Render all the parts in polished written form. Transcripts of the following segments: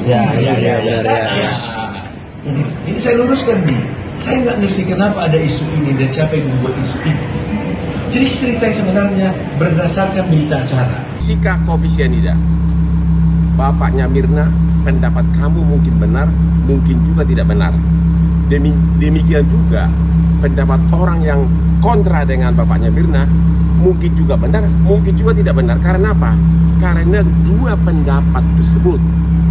Ya, benar. Nah, ini saya luruskan nih. Saya nggak ngerti kenapa ada isu ini dan siapa yang membuat isu ini. Jadi cerita yang sebenarnya berdasarkan berita acara. Jessica kopi cyanida, bapaknya Mirna, pendapat kamu mungkin benar, mungkin juga tidak benar. Demikian juga pendapat orang yang kontra dengan bapaknya Mirna, mungkin juga benar, mungkin juga tidak benar. Karena apa? Karena dua pendapat tersebut,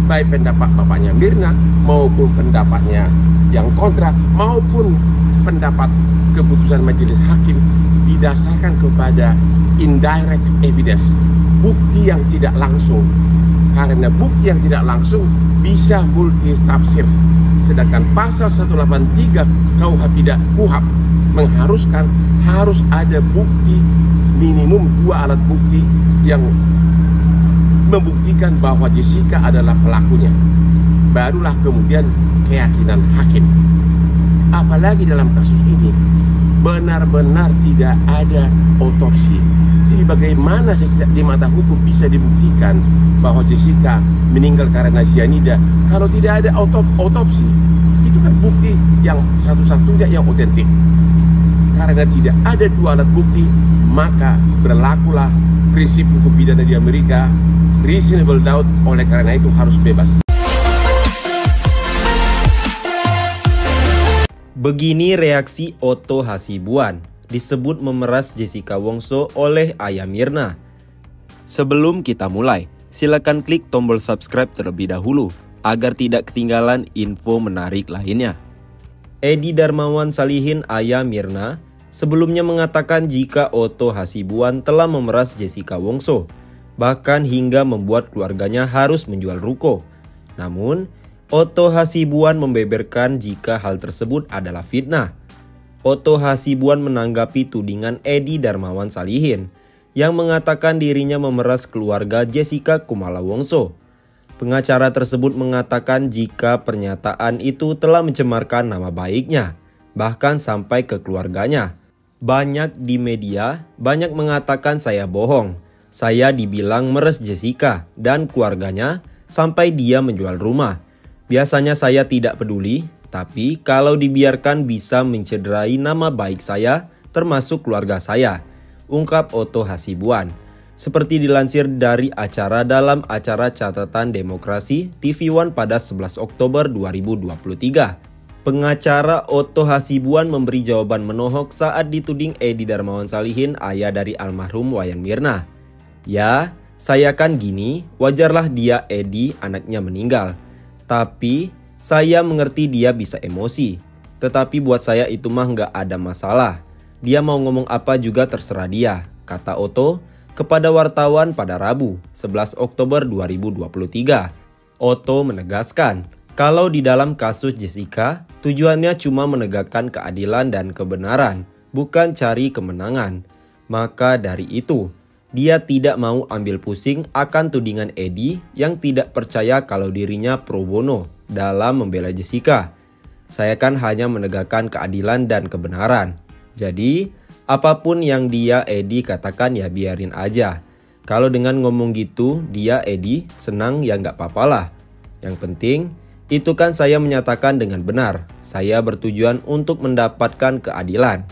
baik pendapat bapaknya Mirna maupun pendapatnya yang kontra maupun pendapat keputusan majelis hakim didasarkan kepada indirect evidence, bukti yang tidak langsung. Karena bukti yang tidak langsung bisa multi tafsir. Sedangkan pasal 183 KUHP mengharuskan harus ada bukti minimum 2 alat bukti yang membuktikan bahwa Jessica adalah pelakunya. Barulah kemudian keyakinan hakim. Apalagi dalam kasus ini benar-benar tidak ada otopsi. Jadi bagaimana di mata hukum bisa dibuktikan bahwa Jessica meninggal karena cyanida kalau tidak ada otopsi? Itu kan bukti yang satu-satunya yang otentik. Karena tidak ada 2 alat bukti, maka berlakulah prinsip hukum pidana di Amerika, reasonable doubt, oleh karena itu harus bebas. Begini reaksi Otto Hasibuan, disebut memeras Jessica Wongso oleh ayah Mirna. Sebelum kita mulai, silakan klik tombol subscribe terlebih dahulu agar tidak ketinggalan info menarik lainnya. Edi Darmawan Salihin, ayah Mirna, sebelumnya mengatakan jika Otto Hasibuan telah memeras Jessica Wongso, bahkan hingga membuat keluarganya harus menjual ruko. Namun, Otto Hasibuan membeberkan jika hal tersebut adalah fitnah. Otto Hasibuan menanggapi tudingan Edi Darmawan Salihin yang mengatakan dirinya memeras keluarga Jessica Kumala Wongso. Pengacara tersebut mengatakan jika pernyataan itu telah mencemarkan nama baiknya, bahkan sampai ke keluarganya. Banyak di media, banyak mengatakan saya bohong. Saya dibilang meres Jessica dan keluarganya sampai dia menjual rumah. Biasanya saya tidak peduli, tapi kalau dibiarkan bisa mencederai nama baik saya, termasuk keluarga saya, ungkap Otto Hasibuan. Seperti dilansir dari acara dalam acara Catatan Demokrasi TV One pada 11 Oktober 2023. Pengacara Otto Hasibuan memberi jawaban menohok saat dituding Edi Darmawan Salihin, ayah dari almarhum Wayan Mirna. Ya, saya kan gini, wajarlah dia Edi anaknya meninggal. Tapi saya mengerti dia bisa emosi. Tetapi buat saya itu mah nggak ada masalah. Dia mau ngomong apa juga terserah dia, kata Otto kepada wartawan pada Rabu 11 Oktober 2023. Otto menegaskan kalau di dalam kasus Jessica tujuannya cuma menegakkan keadilan dan kebenaran, bukan cari kemenangan. Maka dari itu, dia tidak mau ambil pusing akan tudingan Edi yang tidak percaya kalau dirinya pro bono dalam membela Jessica. Saya kan hanya menegakkan keadilan dan kebenaran. Jadi, apapun yang dia Edi katakan ya biarin aja. Kalau dengan ngomong gitu, dia Edi senang ya nggak apa-apa lah. Yang penting, itu kan saya menyatakan dengan benar. Saya bertujuan untuk mendapatkan keadilan.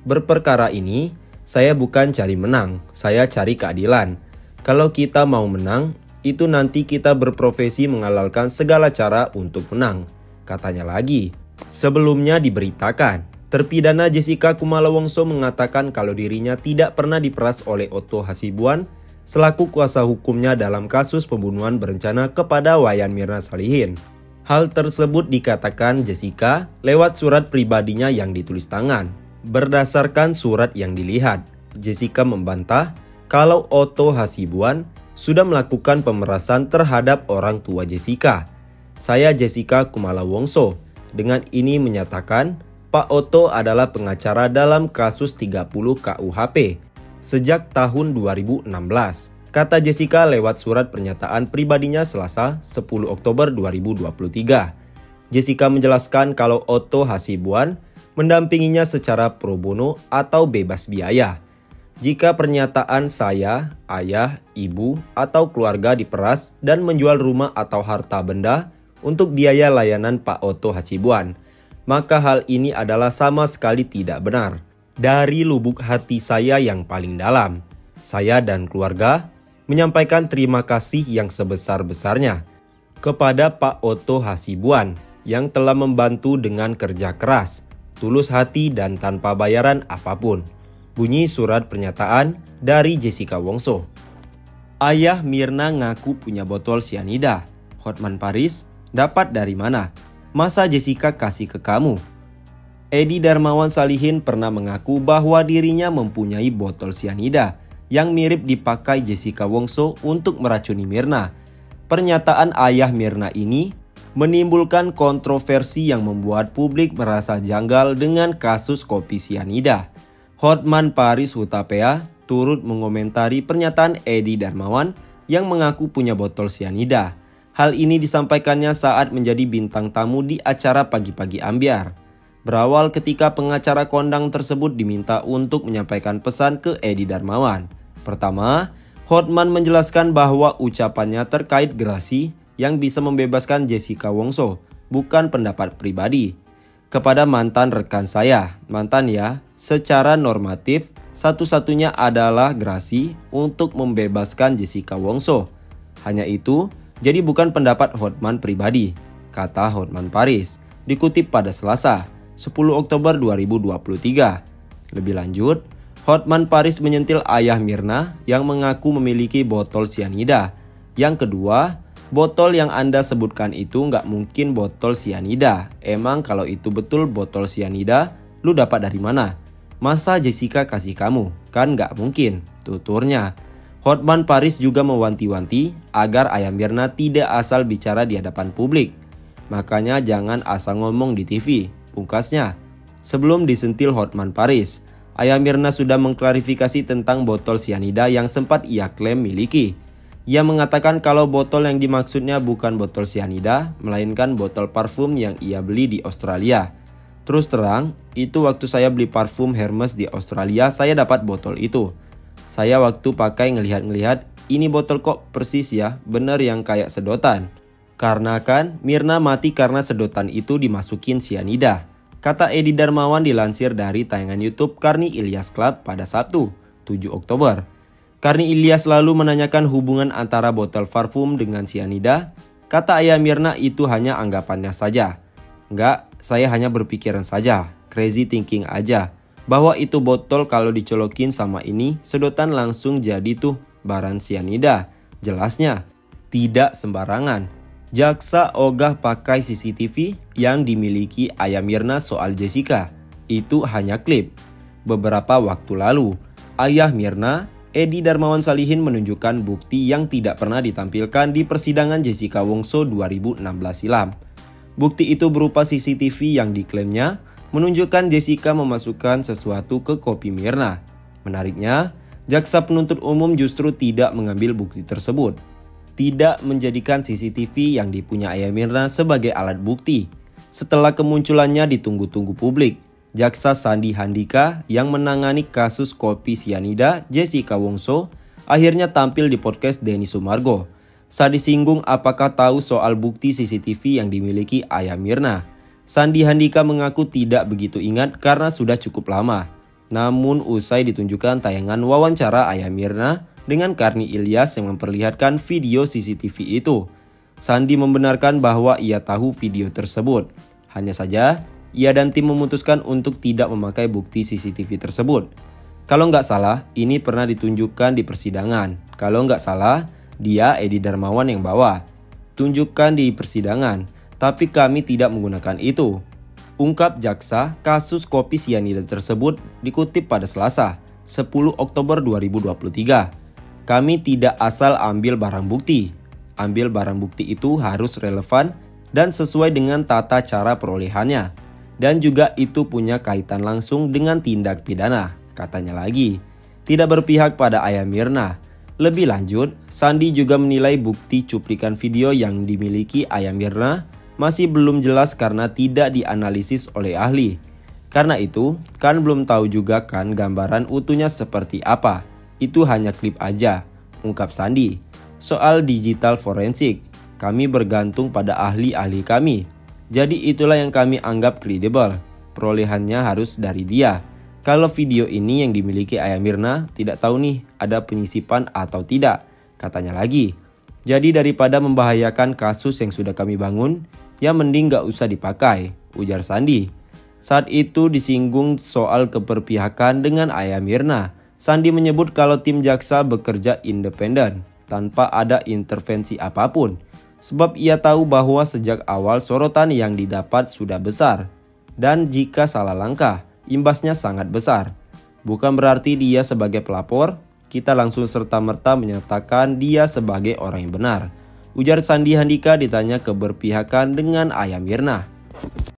Berperkara ini, saya bukan cari menang, saya cari keadilan. Kalau kita mau menang, itu nanti kita berprofesi menghalalkan segala cara untuk menang, katanya lagi. Sebelumnya diberitakan, terpidana Jessica Kumala Wongso mengatakan kalau dirinya tidak pernah diperas oleh Otto Hasibuan selaku kuasa hukumnya dalam kasus pembunuhan berencana kepada Wayan Mirna Salihin. Hal tersebut dikatakan Jessica lewat surat pribadinya yang ditulis tangan. Berdasarkan surat yang dilihat, Jessica membantah kalau Otto Hasibuan sudah melakukan pemerasan terhadap orang tua Jessica. Saya Jessica Kumala Wongso. Dengan ini menyatakan Pak Otto adalah pengacara dalam kasus 30 KUHP sejak tahun 2016. Kata Jessica lewat surat pernyataan pribadinya Selasa 10 Oktober 2023. Jessica menjelaskan kalau Otto Hasibuan mendampinginya secara pro bono atau bebas biaya. Jika pernyataan saya, ayah, ibu, atau keluarga diperas dan menjual rumah atau harta benda untuk biaya layanan Pak Otto Hasibuan, maka hal ini adalah sama sekali tidak benar. Dari lubuk hati saya yang paling dalam, saya dan keluarga menyampaikan terima kasih yang sebesar-besarnya kepada Pak Otto Hasibuan yang telah membantu dengan kerja keras, tulus hati dan tanpa bayaran apapun. Bunyi surat pernyataan dari Jessica Wongso. Ayah Mirna ngaku punya botol sianida. Hotman Paris, dapat dari mana? Masa Jessica kasih ke kamu? Edi Darmawan Salihin pernah mengaku bahwa dirinya mempunyai botol sianida yang mirip dipakai Jessica Wongso untuk meracuni Mirna. Pernyataan ayah Mirna ini menimbulkan kontroversi yang membuat publik merasa janggal dengan kasus kopi sianida. Hotman Paris Hutapea turut mengomentari pernyataan Edi Darmawan yang mengaku punya botol sianida. Hal ini disampaikannya saat menjadi bintang tamu di acara Pagi-Pagi Ambyar. Berawal ketika pengacara kondang tersebut diminta untuk menyampaikan pesan ke Edi Darmawan. Pertama, Hotman menjelaskan bahwa ucapannya terkait gerasi yang bisa membebaskan Jessica Wongso, bukan pendapat pribadi. Kepada mantan rekan saya, mantan ya, secara normatif satu-satunya adalah gerasi untuk membebaskan Jessica Wongso. Hanya itu, jadi bukan pendapat Hotman pribadi, kata Hotman Paris, dikutip pada Selasa, 10 Oktober 2023. Lebih lanjut, Hotman Paris menyentil ayah Mirna yang mengaku memiliki botol sianida. Yang kedua, botol yang Anda sebutkan itu nggak mungkin botol sianida. Emang kalau itu betul botol sianida, lu dapat dari mana? Masa Jessica kasih kamu? Kan nggak mungkin, tuturnya. Hotman Paris juga mewanti-wanti agar ayah Mirna tidak asal bicara di hadapan publik. Makanya jangan asal ngomong di TV, pungkasnya. Sebelum disentil Hotman Paris, ayah Mirna sudah mengklarifikasi tentang botol sianida yang sempat ia klaim miliki. Ia mengatakan kalau botol yang dimaksudnya bukan botol sianida, melainkan botol parfum yang ia beli di Australia. Terus terang, itu waktu saya beli parfum Hermes di Australia, saya dapat botol itu. Saya waktu pakai ngelihat-ngelihat, ini botol kok persis ya, bener yang kayak sedotan. Karena kan Mirna mati karena sedotan itu dimasukin sianida, kata Edi Darmawan dilansir dari tayangan YouTube Karni Ilyas Club pada Sabtu, 7 Oktober. Karni Ilyas lalu menanyakan hubungan antara botol parfum dengan sianida. Kata ayah Mirna itu hanya anggapannya saja. Enggak, saya hanya berpikiran saja, crazy thinking aja, bahwa itu botol kalau dicolokin sama ini, sedotan langsung jadi tuh baran sianida. Jelasnya, tidak sembarangan. Jaksa ogah pakai CCTV yang dimiliki ayah Mirna soal Jessica. Itu hanya klip. Beberapa waktu lalu, ayah Mirna, Edi Darmawan Salihin menunjukkan bukti yang tidak pernah ditampilkan di persidangan Jessica Wongso 2016 silam. Bukti itu berupa CCTV yang diklaimnya menunjukkan Jessica memasukkan sesuatu ke kopi Mirna. Menariknya, jaksa penuntut umum justru tidak mengambil bukti tersebut. Tidak menjadikan CCTV yang dipunya ayah Mirna sebagai alat bukti. Setelah kemunculannya ditunggu-tunggu publik, Jaksa Sandi Handika yang menangani kasus kopi sianida Jessica Wongso akhirnya tampil di podcast Denny Sumargo. Saat disinggung apakah tahu soal bukti CCTV yang dimiliki ayah Mirna, Sandi Handika mengaku tidak begitu ingat karena sudah cukup lama. Namun usai ditunjukkan tayangan wawancara ayah Mirna dengan Karni Ilyas yang memperlihatkan video CCTV itu, Sandi membenarkan bahwa ia tahu video tersebut. Hanya saja, ia dan tim memutuskan untuk tidak memakai bukti CCTV tersebut. Kalau nggak salah, ini pernah ditunjukkan di persidangan. Kalau nggak salah, dia Edi Darmawan yang bawa. Tunjukkan di persidangan, tapi kami tidak menggunakan itu. Ungkap jaksa, kasus kopi sianida tersebut dikutip pada Selasa, 10 Oktober 2023. Kami tidak asal ambil barang bukti. Ambil barang bukti itu harus relevan dan sesuai dengan tata cara perolehannya. Dan juga itu punya kaitan langsung dengan tindak pidana, katanya lagi. Tidak berpihak pada ayah Mirna. Lebih lanjut, Sandi juga menilai bukti cuplikan video yang dimiliki ayah Mirna masih belum jelas karena tidak dianalisis oleh ahli. Karena itu, kan belum tahu juga kan gambaran utuhnya seperti apa. Itu hanya klip aja, ungkap Sandi. Soal digital forensik, kami bergantung pada ahli-ahli kami. Jadi itulah yang kami anggap kredibel. Perolehannya harus dari dia. Kalau video ini yang dimiliki Ayah Mirna, tidak tahu nih ada penyisipan atau tidak, katanya lagi. Jadi daripada membahayakan kasus yang sudah kami bangun, ya mending gak usah dipakai, ujar Sandi. Saat itu disinggung soal keberpihakan dengan Ayah Mirna. Sandi menyebut kalau tim jaksa bekerja independen, tanpa ada intervensi apapun. Sebab ia tahu bahwa sejak awal sorotan yang didapat sudah besar. Dan jika salah langkah, imbasnya sangat besar. Bukan berarti dia sebagai pelapor, kita langsung serta-merta menyatakan dia sebagai orang yang benar, ujar Sandi Handika ditanya keberpihakan dengan Ayah Mirna.